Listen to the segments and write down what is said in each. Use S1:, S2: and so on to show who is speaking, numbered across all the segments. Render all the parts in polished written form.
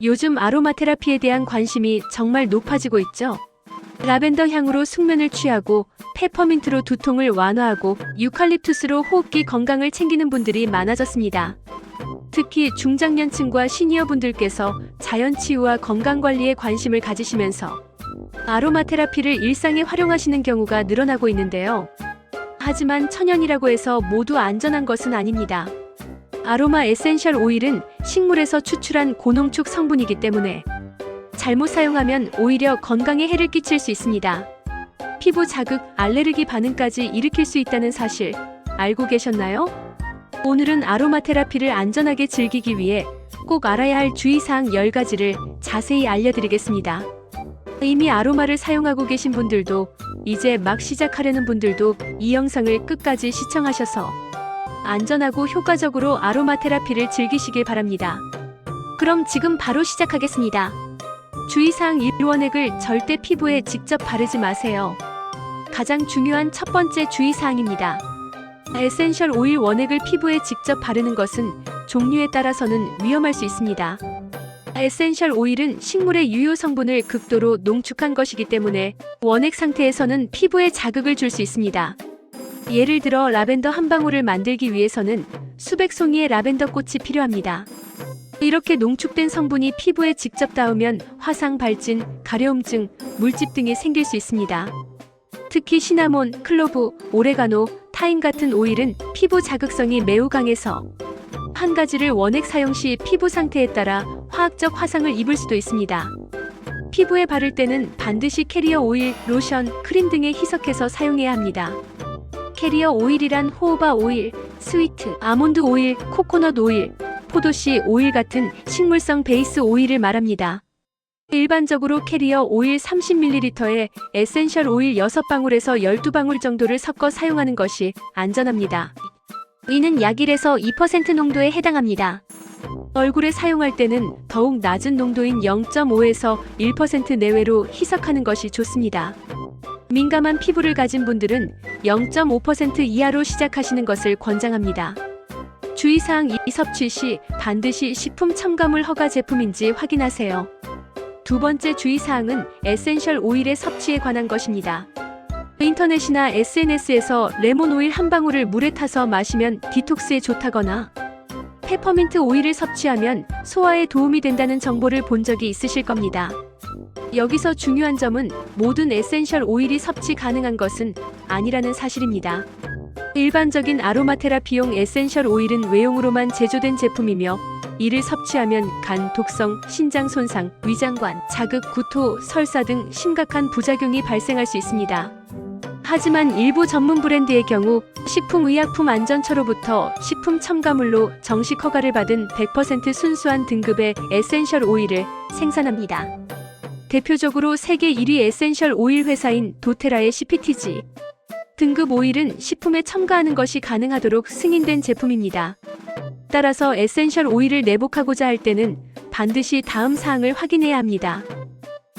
S1: 요즘 아로마 테라피에 대한 관심이 정말 높아지고 있죠. 라벤더 향으로 숙면을 취하고 페퍼민트로 두통을 완화하고 유칼립투스로 호흡기 건강을 챙기는 분들이 많아졌습니다. 특히 중장년층과 시니어분들께서 자연치유와 건강관리에 관심을 가지시면서 아로마 테라피를 일상에 활용하시는 경우가 늘어나고 있는데요. 하지만 천연이라고 해서 모두 안전한 것은 아닙니다. 아로마 에센셜 오일은 식물에서 추출한 고농축 성분이기 때문에 잘못 사용하면 오히려 건강에 해를 끼칠 수 있습니다. 피부 자극, 알레르기 반응까지 일으킬 수 있다는 사실 알고 계셨나요? 오늘은 아로마 테라피를 안전하게 즐기기 위해 꼭 알아야 할 주의사항 10가지를 자세히 알려드리겠습니다. 이미 아로마를 사용하고 계신 분들도 이제 막 시작하려는 분들도 이 영상을 끝까지 시청하셔서 안전하고 효과적으로 아로마 테라피를 즐기시길 바랍니다. 그럼 지금 바로 시작하겠습니다. 주의사항 1. 원액을 절대 피부에 직접 바르지 마세요. 가장 중요한 첫 번째 주의사항입니다. 에센셜 오일 원액을 피부에 직접 바르는 것은 종류에 따라서는 위험할 수 있습니다. 에센셜 오일은 식물의 유효 성분을 극도로 농축한 것이기 때문에 원액 상태에서는 피부에 자극을 줄 수 있습니다. 예를 들어 라벤더 한 방울을 만들기 위해서는 수백 송이의 라벤더 꽃이 필요합니다. 이렇게 농축된 성분이 피부에 직접 닿으면 화상 발진, 가려움증, 물집 등이 생길 수 있습니다. 특히 시나몬, 클로브, 오레가노, 타임 같은 오일은 피부 자극성이 매우 강해서 한 가지를 원액 사용 시 피부 상태에 따라 화학적 화상을 입을 수도 있습니다. 피부에 바를 때는 반드시 캐리어 오일, 로션, 크림 등에 희석해서 사용해야 합니다. 캐리어 오일이란 호호바 오일, 스위트, 아몬드 오일, 코코넛 오일, 포도씨 오일 같은 식물성 베이스 오일을 말합니다. 일반적으로 캐리어 오일 30ml에 에센셜 오일 6방울에서 12방울 정도를 섞어 사용하는 것이 안전합니다. 이는 약 1에서 2% 농도에 해당합니다. 얼굴에 사용할 때는 더욱 낮은 농도인 0.5에서 1% 내외로 희석하는 것이 좋습니다. 민감한 피부를 가진 분들은 0.5% 이하로 시작하시는 것을 권장합니다. 주의사항 2. 섭취 시 반드시 식품 첨가물 허가 제품인지 확인하세요. 두 번째 주의사항은 에센셜 오일의 섭취에 관한 것입니다. 인터넷이나 SNS에서 레몬 오일 한 방울을 물에 타서 마시면 디톡스에 좋다거나 페퍼민트 오일을 섭취하면 소화에 도움이 된다는 정보를 본 적이 있으실 겁니다. 여기서 중요한 점은 모든 에센셜 오일이 섭취 가능한 것은 아니라는 사실입니다. 일반적인 아로마 테라피용 에센셜 오일은 외용으로만 제조된 제품이며 이를 섭취하면 간 독성, 신장 손상, 위장관, 자극, 구토, 설사 등 심각한 부작용이 발생할 수 있습니다. 하지만 일부 전문 브랜드의 경우 식품의약품안전처로부터 식품 첨가물로 정식 허가를 받은 100% 순수한 등급의 에센셜 오일을 생산합니다. 대표적으로 세계 1위 에센셜 오일 회사인 도테라의 CPTG 등급 오일은 식품에 첨가하는 것이 가능하도록 승인된 제품입니다. 따라서 에센셜 오일을 내복하고자 할 때는 반드시 다음 사항을 확인해야 합니다.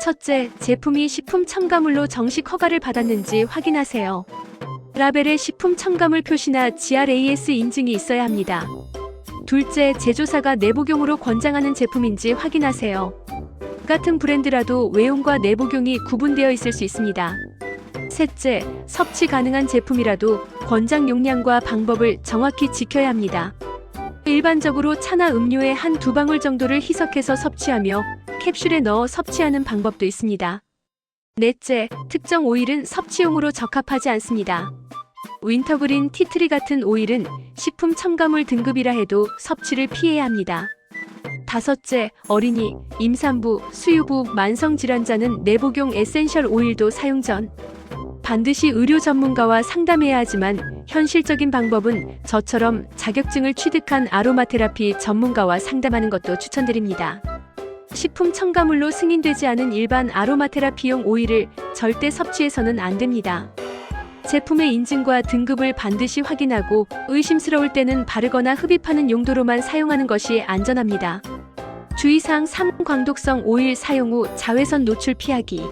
S1: 첫째, 제품이 식품 첨가물로 정식 허가를 받았는지 확인하세요. 라벨에 식품 첨가물 표시나 GRAS 인증이 있어야 합니다. 둘째, 제조사가 내복용으로 권장하는 제품인지 확인하세요. 같은 브랜드라도 외용과 내복용이 구분되어 있을 수 있습니다. 셋째, 섭취 가능한 제품이라도 권장 용량과 방법을 정확히 지켜야 합니다. 일반적으로 차나 음료에 한두 방울 정도를 희석해서 섭취하며 캡슐에 넣어 섭취하는 방법도 있습니다. 넷째, 특정 오일은 섭취용으로 적합하지 않습니다. 윈터그린, 티트리 같은 오일은 식품 첨가물 등급이라 해도 섭취를 피해야 합니다. 다섯째, 어린이, 임산부, 수유부, 만성질환자는 내복용 에센셜 오일도 사용 전 반드시 의료 전문가와 상담해야 하지만 현실적인 방법은 저처럼 자격증을 취득한 아로마 테라피 전문가와 상담하는 것도 추천드립니다. 식품 첨가물로 승인되지 않은 일반 아로마 테라피용 오일을 절대 섭취해서는 안 됩니다. 제품의 인증과 등급을 반드시 확인하고 의심스러울 때는 바르거나 흡입하는 용도로만 사용하는 것이 안전합니다. 주의사항 3. 광독성 오일 사용 후 자외선 노출 피하기.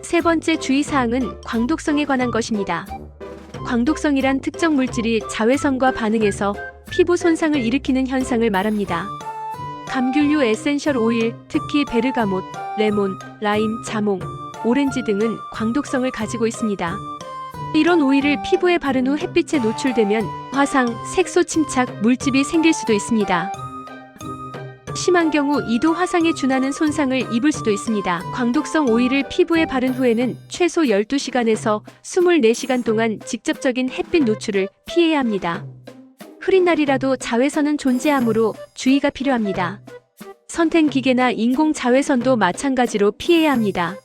S1: 세 번째 주의사항은 광독성에 관한 것입니다. 광독성이란 특정 물질이 자외선과 반응해서 피부 손상을 일으키는 현상을 말합니다. 감귤류 에센셜 오일, 특히 베르가못, 레몬, 라임, 자몽, 오렌지 등은 광독성을 가지고 있습니다. 이런 오일을 피부에 바른 후 햇빛에 노출되면 화상, 색소 침착, 물집이 생길 수도 있습니다. 심한 경우 2도 화상에 준하는 손상을 입을 수도 있습니다. 광독성 오일을 피부에 바른 후에는 최소 12시간에서 24시간 동안 직접적인 햇빛 노출을 피해야 합니다. 흐린 날이라도 자외선은 존재하므로 주의가 필요합니다. 선텐 기계나 인공 자외선도 마찬가지로 피해야 합니다.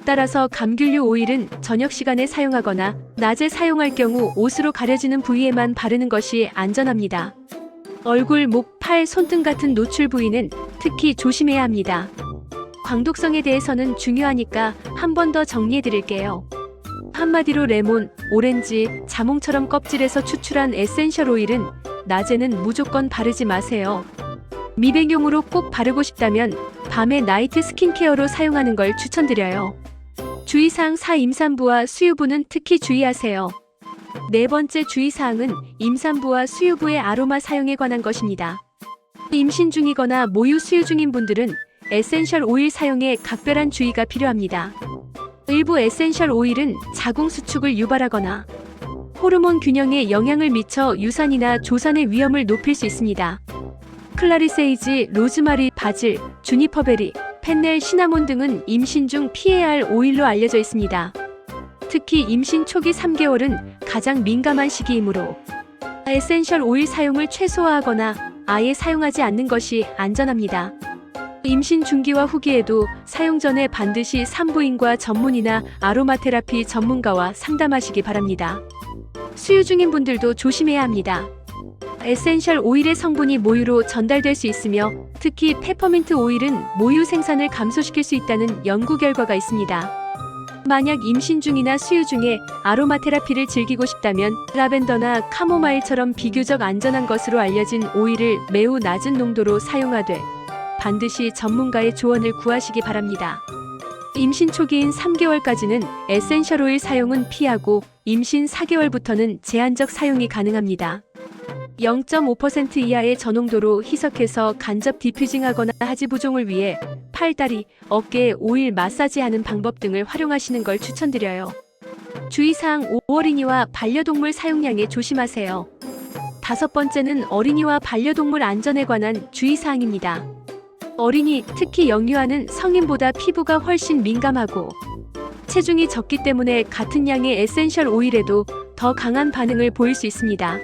S1: 따라서 감귤류 오일은 저녁 시간에 사용하거나 낮에 사용할 경우 옷으로 가려지는 부위에만 바르는 것이 안전합니다. 얼굴, 목, 팔, 손등 같은 노출 부위는 특히 조심해야 합니다. 광독성에 대해서는 중요하니까 한 번 더 정리해 드릴게요. 한마디로 레몬, 오렌지, 자몽처럼 껍질에서 추출한 에센셜 오일은 낮에는 무조건 바르지 마세요. 미백용으로 꼭 바르고 싶다면 밤에 나이트 스킨케어로 사용하는 걸 추천드려요. 주의사항 4. 임산부와 수유부는 특히 주의하세요. 네 번째 주의사항은 임산부와 수유부의 아로마 사용에 관한 것입니다. 임신 중이거나 모유 수유 중인 분들은 에센셜 오일 사용에 각별한 주의가 필요합니다. 일부 에센셜 오일은 자궁 수축을 유발하거나 호르몬 균형에 영향을 미쳐 유산이나 조산의 위험을 높일 수 있습니다. 클라리세이지, 로즈마리, 바질, 주니퍼베리, 펜넬, 시나몬 등은 임신 중 피해야 할 오일로 알려져 있습니다. 특히 임신 초기 3개월은 가장 민감한 시기이므로 에센셜 오일 사용을 최소화하거나 아예 사용하지 않는 것이 안전합니다. 임신 중기와 후기에도 사용 전에 반드시 산부인과 전문의나 아로마 테라피 전문가와 상담하시기 바랍니다. 수유 중인 분들도 조심해야 합니다. 에센셜 오일의 성분이 모유로 전달될 수 있으며 특히 페퍼민트 오일은 모유 생산을 감소시킬 수 있다는 연구 결과가 있습니다. 만약 임신 중이나 수유 중에 아로마 테라피를 즐기고 싶다면 라벤더나 카모마일처럼 비교적 안전한 것으로 알려진 오일을 매우 낮은 농도로 사용하되 반드시 전문가의 조언을 구하시기 바랍니다. 임신 초기인 3개월까지는 에센셜 오일 사용은 피하고 임신 4개월부터는 제한적 사용이 가능합니다. 0.5% 이하의 저농도로 희석해서 간접 디퓨징하거나 하지 부종을 위해 팔, 다리, 어깨에 오일 마사지하는 방법 등을 활용하시는 걸 추천드려요. 주의사항 5. 어린이와 반려동물 사용량에 조심하세요. 다섯 번째는 어린이와 반려동물 안전에 관한 주의사항입니다. 어린이, 특히 영유아는 성인보다 피부가 훨씬 민감하고 체중이 적기 때문에 같은 양의 에센셜 오일에도 더 강한 반응을 보일 수 있습니다.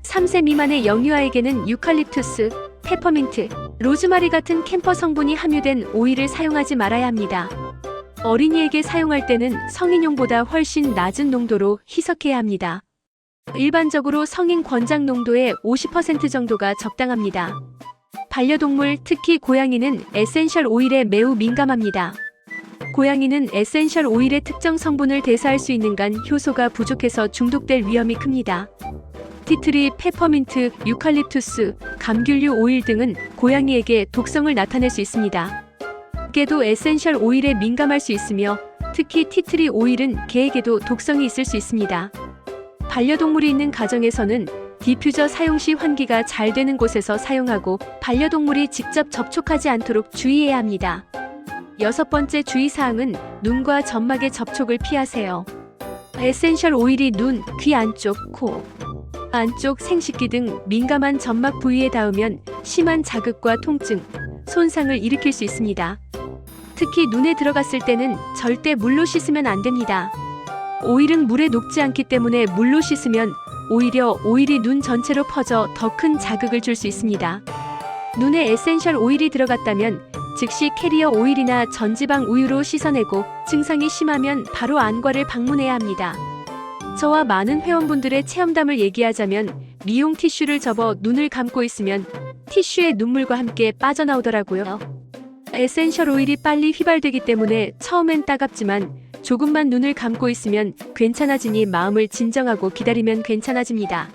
S1: 3세 미만의 영유아에게는 유칼립투스, 페퍼민트, 로즈마리 같은 캠퍼 성분이 함유된 오일을 사용하지 말아야 합니다. 어린이에게 사용할 때는 성인용보다 훨씬 낮은 농도로 희석해야 합니다. 일반적으로 성인 권장 농도의 50% 정도가 적당합니다. 반려동물, 특히 고양이는 에센셜 오일에 매우 민감합니다. 고양이는 에센셜 오일의 특정 성분을 대사할 수 있는 간 효소가 부족해서 중독될 위험이 큽니다. 티트리, 페퍼민트, 유칼립투스, 감귤류 오일 등은 고양이에게 독성을 나타낼 수 있습니다. 개도 에센셜 오일에 민감할 수 있으며 특히 티트리 오일은 개에게도 독성이 있을 수 있습니다. 반려동물이 있는 가정에서는 디퓨저 사용 시 환기가 잘 되는 곳에서 사용하고 반려동물이 직접 접촉하지 않도록 주의해야 합니다. 여섯 번째 주의사항은 눈과 점막의 접촉을 피하세요. 에센셜 오일이 눈, 귀 안쪽, 코 안쪽, 생식기 등 민감한 점막 부위에 닿으면 심한 자극과 통증, 손상을 일으킬 수 있습니다. 특히 눈에 들어갔을 때는 절대 물로 씻으면 안 됩니다. 오일은 물에 녹지 않기 때문에 물로 씻으면 오히려 오일이 눈 전체로 퍼져 더 큰 자극을 줄 수 있습니다. 눈에 에센셜 오일이 들어갔다면 즉시 캐리어 오일이나 전지방 우유로 씻어내고 증상이 심하면 바로 안과를 방문해야 합니다. 저와 많은 회원분들의 체험담을 얘기하자면 미용 티슈를 접어 눈을 감고 있으면 티슈에 눈물과 함께 빠져나오더라고요. 에센셜 오일이 빨리 휘발되기 때문에 처음엔 따갑지만 조금만 눈을 감고 있으면 괜찮아지니 마음을 진정하고 기다리면 괜찮아집니다.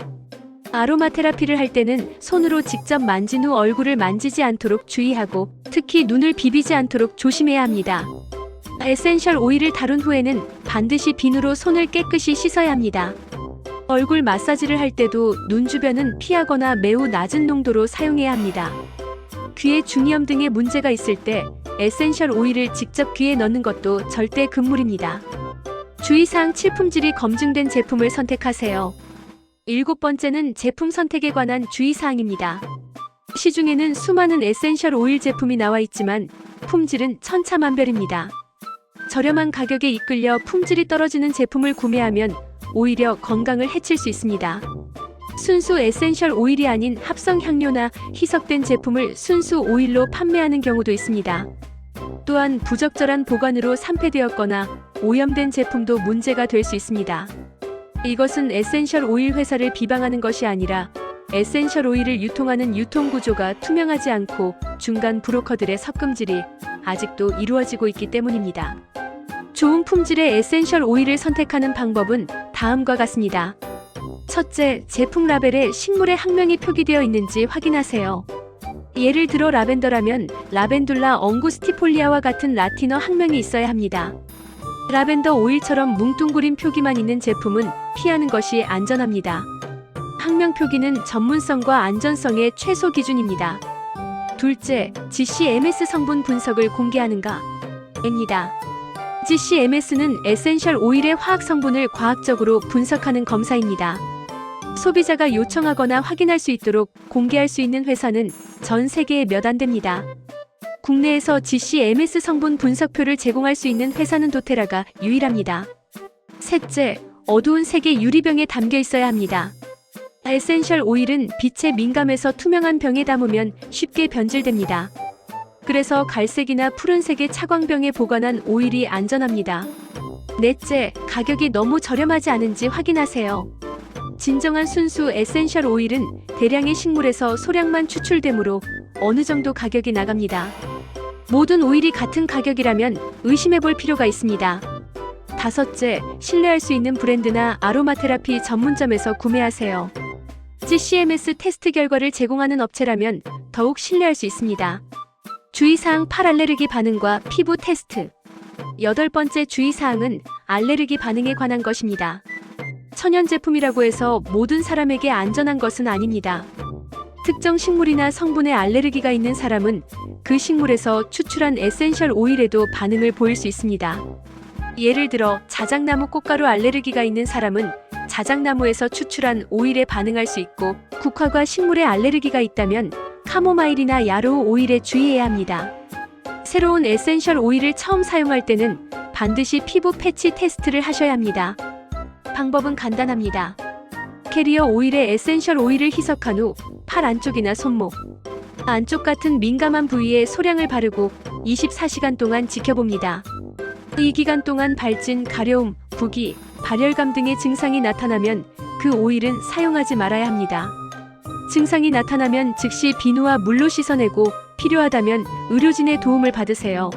S1: 아로마 테라피를 할 때는 손으로 직접 만진 후 얼굴을 만지지 않도록 주의하고 특히 눈을 비비지 않도록 조심해야 합니다. 에센셜 오일을 다룬 후에는 반드시 비누로 손을 깨끗이 씻어야 합니다. 얼굴 마사지를 할 때도 눈 주변은 피하거나 매우 낮은 농도로 사용해야 합니다. 귀에 중이염 등의 문제가 있을 때 에센셜 오일을 직접 귀에 넣는 것도 절대 금물입니다. 주의사항 7품질이 검증된 제품을 선택하세요. 7번째는 제품 선택에 관한 주의사항입니다. 시중에는 수많은 에센셜 오일 제품이 나와 있지만 품질은 천차만별입니다. 저렴한 가격에 이끌려 품질이 떨어지는 제품을 구매하면 오히려 건강을 해칠 수 있습니다. 순수 에센셜 오일이 아닌 합성 향료나 희석된 제품을 순수 오일로 판매하는 경우도 있습니다. 또한 부적절한 보관으로 산패되었거나 오염된 제품도 문제가 될 수 있습니다. 이것은 에센셜 오일 회사를 비방하는 것이 아니라 에센셜 오일을 유통하는 유통구조가 투명하지 않고 중간 브로커들의 섞음질이 아직도 이루어지고 있기 때문입니다. 좋은 품질의 에센셜 오일을 선택하는 방법은 다음과 같습니다. 첫째, 제품 라벨에 식물의 학명이 표기되어 있는지 확인하세요. 예를 들어 라벤더라면 라벤둘라 엉구스티폴리아와 같은 라틴어 학명이 있어야 합니다. 라벤더 오일처럼 뭉뚱그린 표기만 있는 제품은 피하는 것이 안전합니다. 학명 표기는 전문성과 안전성의 최소 기준입니다. 둘째, GCMS 성분 분석을 공개하는가? 입니다. GCMS는 에센셜 오일의 화학 성분을 과학적으로 분석하는 검사입니다. 소비자가 요청하거나 확인할 수 있도록 공개할 수 있는 회사는 전 세계에 몇 안 됩니다. 국내에서 GCMS 성분 분석표를 제공할 수 있는 회사는 도테라가 유일합니다. 셋째, 어두운 색의 유리병에 담겨 있어야 합니다. 에센셜 오일은 빛에 민감해서 투명한 병에 담으면 쉽게 변질됩니다. 그래서 갈색이나 푸른색의 차광병에 보관한 오일이 안전합니다. 넷째, 가격이 너무 저렴하지 않은지 확인하세요. 진정한 순수 에센셜 오일은 대량의 식물에서 소량만 추출되므로 어느 정도 가격이 나갑니다. 모든 오일이 같은 가격이라면 의심해 볼 필요가 있습니다. 다섯째, 신뢰할 수 있는 브랜드나 아로마 테라피 전문점에서 구매하세요. GCMS 테스트 결과를 제공하는 업체라면 더욱 신뢰할 수 있습니다. 주의사항 8. 알레르기 반응과 피부 테스트. 8번째 주의사항은 알레르기 반응에 관한 것입니다. 천연 제품이라고 해서 모든 사람에게 안전한 것은 아닙니다. 특정 식물이나 성분에 알레르기가 있는 사람은 그 식물에서 추출한 에센셜 오일에도 반응을 보일 수 있습니다. 예를 들어 자작나무 꽃가루 알레르기가 있는 사람은 자작나무에서 추출한 오일에 반응할 수 있고, 국화과 식물에 알레르기가 있다면 카모마일이나 야로우 오일에 주의해야 합니다. 새로운 에센셜 오일을 처음 사용할 때는 반드시 피부 패치 테스트를 하셔야 합니다. 방법은 간단합니다. 캐리어 오일에 에센셜 오일을 희석한 후 팔 안쪽이나 손목, 안쪽 같은 민감한 부위에 소량을 바르고 24시간 동안 지켜봅니다. 이 기간 동안 발진, 가려움, 부기, 발열감 등의 증상이 나타나면 그 오일은 사용하지 말아야 합니다. 증상이 나타나면 즉시 비누와 물로 씻어내고 필요하다면 의료진의 도움을 받으세요.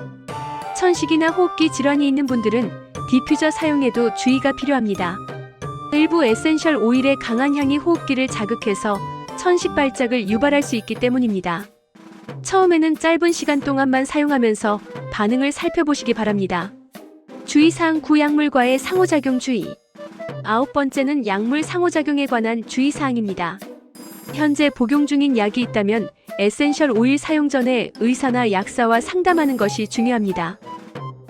S1: 천식이나 호흡기 질환이 있는 분들은 디퓨저 사용에도 주의가 필요합니다. 일부 에센셜 오일의 강한 향이 호흡기를 자극해서 천식 발작을 유발할 수 있기 때문입니다. 처음에는 짧은 시간 동안만 사용하면서 반응을 살펴보시기 바랍니다. 주의사항 9. 약물과의 상호작용 주의. 9번째는 약물 상호작용에 관한 주의사항입니다. 현재 복용 중인 약이 있다면 에센셜 오일 사용 전에 의사나 약사와 상담하는 것이 중요합니다.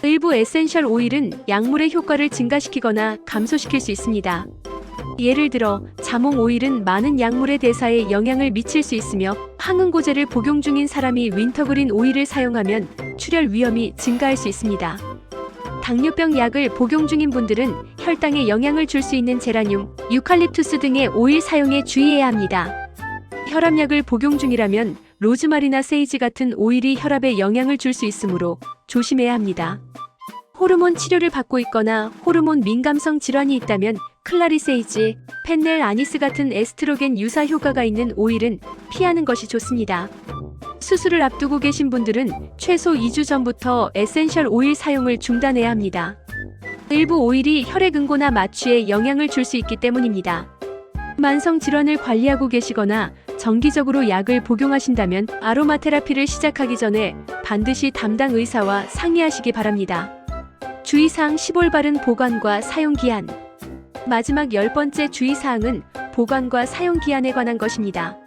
S1: 일부 에센셜 오일은 약물의 효과를 증가시키거나 감소시킬 수 있습니다. 예를 들어 자몽 오일은 많은 약물의 대사에 영향을 미칠 수 있으며, 항응고제를 복용 중인 사람이 윈터그린 오일을 사용하면 출혈 위험이 증가할 수 있습니다. 당뇨병 약을 복용 중인 분들은 혈당에 영향을 줄 수 있는 제라늄, 유칼립투스 등의 오일 사용에 주의해야 합니다. 혈압약을 복용 중이라면 로즈마리나 세이지 같은 오일이 혈압에 영향을 줄 수 있으므로 조심해야 합니다. 호르몬 치료를 받고 있거나 호르몬 민감성 질환이 있다면 클라리세이지, 펜넬 아니스 같은 에스트로겐 유사 효과가 있는 오일은 피하는 것이 좋습니다. 수술을 앞두고 계신 분들은 최소 2주 전부터 에센셜 오일 사용을 중단해야 합니다. 일부 오일이 혈액응고나 마취에 영향을 줄 수 있기 때문입니다. 만성 질환을 관리하고 계시거나 정기적으로 약을 복용하신다면 아로마 테라피를 시작하기 전에 반드시 담당 의사와 상의하시기 바랍니다. 주의사항 10. 올바른 보관과 사용기한. 마지막 10번째 주의사항은 보관과 사용기한에 관한 것입니다.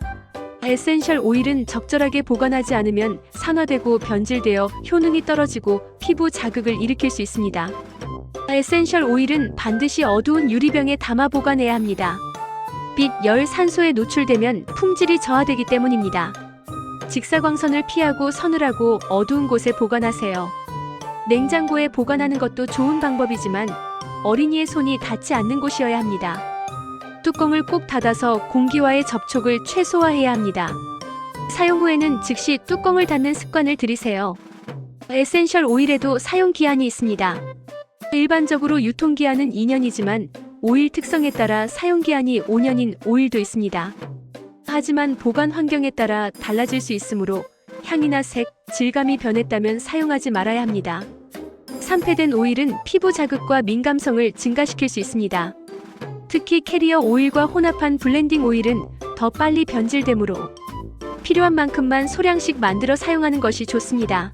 S1: 에센셜 오일은 적절하게 보관하지 않으면 산화되고 변질되어 효능이 떨어지고 피부 자극을 일으킬 수 있습니다. 에센셜 오일은 반드시 어두운 유리병에 담아 보관해야 합니다. 빛, 열, 산소에 노출되면 품질이 저하되기 때문입니다. 직사광선을 피하고 서늘하고 어두운 곳에 보관하세요. 냉장고에 보관하는 것도 좋은 방법이지만 어린이의 손이 닿지 않는 곳이어야 합니다. 뚜껑을 꼭 닫아서 공기와의 접촉을 최소화해야 합니다. 사용 후에는 즉시 뚜껑을 닫는 습관을 들이세요. 에센셜 오일에도 사용 기한이 있습니다. 일반적으로 유통기한은 2년이지만 오일 특성에 따라 사용 기한이 5년인 오일도 있습니다. 하지만 보관 환경에 따라 달라질 수 있으므로 향이나 색, 질감이 변했다면 사용하지 말아야 합니다. 산패된 오일은 피부 자극과 민감성을 증가시킬 수 있습니다. 특히 캐리어 오일과 혼합한 블렌딩 오일은 더 빨리 변질되므로 필요한 만큼만 소량씩 만들어 사용하는 것이 좋습니다.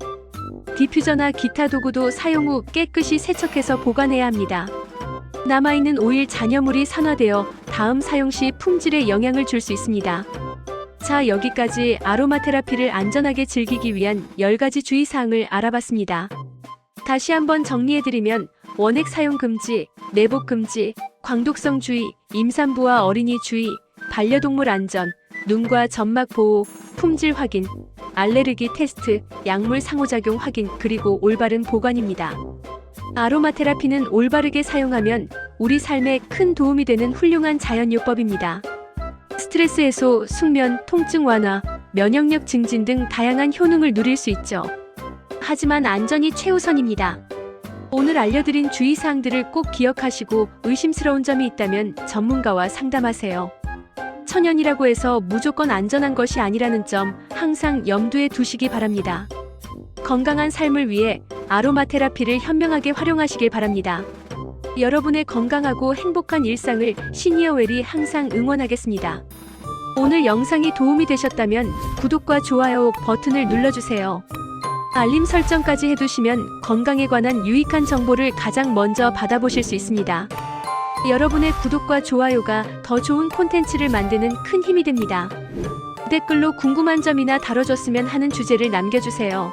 S1: 디퓨저나 기타 도구도 사용 후 깨끗이 세척해서 보관해야 합니다. 남아있는 오일 잔여물이 산화되어 다음 사용 시 품질에 영향을 줄 수 있습니다. 자, 여기까지 아로마 테라피를 안전하게 즐기기 위한 10가지 주의사항을 알아봤습니다. 다시 한번 정리해드리면 원액 사용 금지, 내복 금지, 광독성 주의, 임산부와 어린이 주의, 반려동물 안전, 눈과 점막 보호, 품질 확인, 알레르기 테스트, 약물 상호작용 확인, 그리고 올바른 보관입니다. 아로마 테라피는 올바르게 사용하면 우리 삶에 큰 도움이 되는 훌륭한 자연요법입니다. 스트레스 해소, 숙면, 통증 완화, 면역력 증진 등 다양한 효능을 누릴 수 있죠. 하지만 안전이 최우선입니다. 오늘 알려드린 주의사항들을 꼭 기억하시고 의심스러운 점이 있다면 전문가와 상담하세요. 천연이라고 해서 무조건 안전한 것이 아니라는 점 항상 염두에 두시기 바랍니다. 건강한 삶을 위해 아로마 테라피를 현명하게 활용하시길 바랍니다. 여러분의 건강하고 행복한 일상을 시니어웰이 항상 응원하겠습니다. 오늘 영상이 도움이 되셨다면 구독과 좋아요 버튼을 눌러주세요. 알림 설정까지 해두시면 건강에 관한 유익한 정보를 가장 먼저 받아보실 수 있습니다. 여러분의 구독과 좋아요가 더 좋은 콘텐츠를 만드는 큰 힘이 됩니다. 댓글로 궁금한 점이나 다뤄줬으면 하는 주제를 남겨주세요.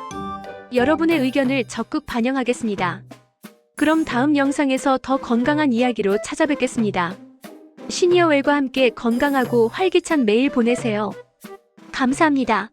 S1: 여러분의 의견을 적극 반영하겠습니다. 그럼 다음 영상에서 더 건강한 이야기로 찾아뵙겠습니다. 시니어웰과 함께 건강하고 활기찬 매일 보내세요. 감사합니다.